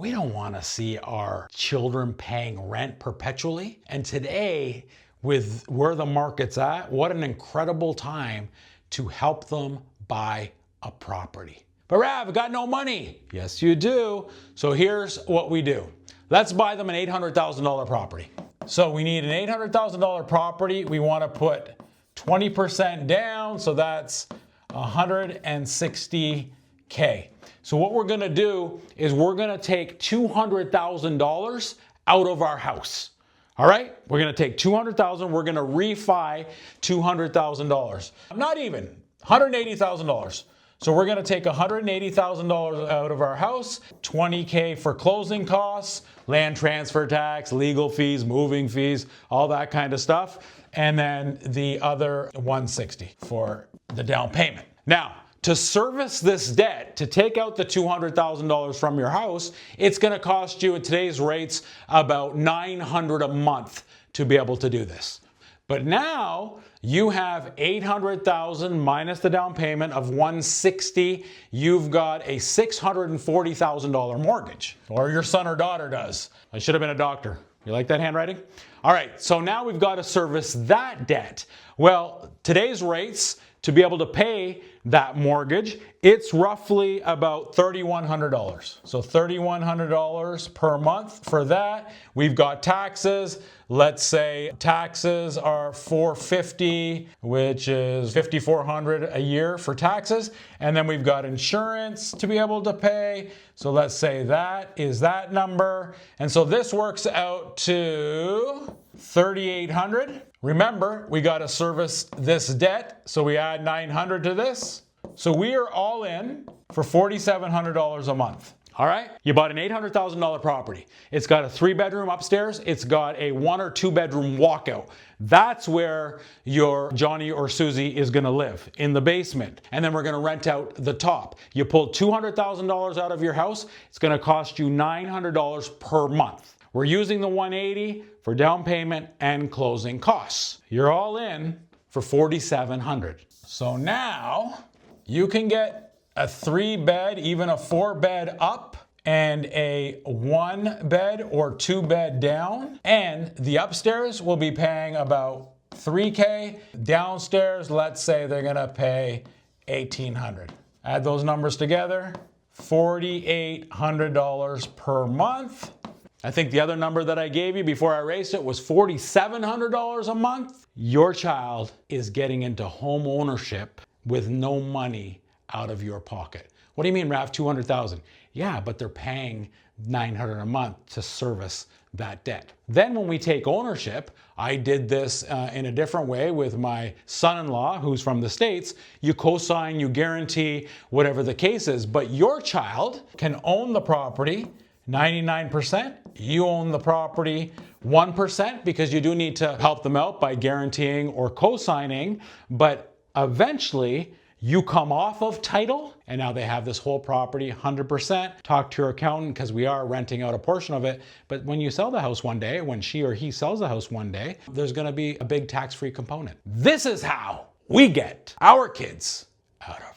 We don't want to see our children paying rent perpetually. And today, with where the market's at, what an incredible time to help them buy a property. But Rav, I've got no money. Yes, you do. So here's what we do. Let's buy them an $800,000 property. So we need an $800,000 property. We want to put 20% down, so that's $160K. So what we're going to do is we're going to take $200,000 out of our house. All right, we're going to take $200,000. We're going to refi $200,000. Not even $180,000. So we're going to take $180,000 out of our house, $20K for closing costs, land transfer tax, legal fees, moving fees, all that kind of stuff, and then the other $160 for the down payment. Now, to service this debt, to take out the $200,000 from your house, it's going to cost you at today's rates about $900 a month to be able to do this. But now you have $800,000 minus the down payment of $160. You've got a $640,000 mortgage, or your son or daughter does. I should have been a doctor. You like that handwriting? All right, so now we've got to service that debt. Well, today's rates, to be able to pay that mortgage, it's roughly about $3,100. So $3,100 per month for that. We've got taxes. Let's say taxes are $450, which is $5,400 a year for taxes. And then we've got insurance to be able to pay. So let's say that is that number. And so this works out to $3,800. Remember, we got to service this debt, so we add $900 to this. So we are all in for $4,700 a month. All right, you bought an $800,000 property. It's got a 3-bedroom upstairs. It's got a 1 or 2 bedroom walkout. That's where your Johnny or Susie is going to live, in the basement. And then we're going to rent out the top. You pull $200,000 out of your house. It's going to cost you $900 per month. We're using the $180 for down payment and closing costs. You're all in for $4,700. So now you can get a 3-bed, even a 4-bed up, and a 1-bed or 2-bed down. And the upstairs will be paying about $3K. Downstairs, let's say they're gonna pay $1,800. Add those numbers together, $4,800 per month. I think the other number that I gave you before I erased it was $4,700 a month. Your child is getting into home ownership with no money out of your pocket. What do you mean, Rav, $200,000? Yeah, but they're paying $900 a month to service that debt. Then when we take ownership, I did this in a different way with my son-in-law who's from the States. You co-sign, you guarantee, whatever the case is, but your child can own the property 99%. You own the property 1% because you do need to help them out by guaranteeing or co-signing, but eventually you come off of title and now they have this whole property 100%. Talk to your accountant because we are renting out a portion of it. But when you sell the house one day, when she or he sells the house one day, there's going to be a big tax-free component. This is how we get our kids out of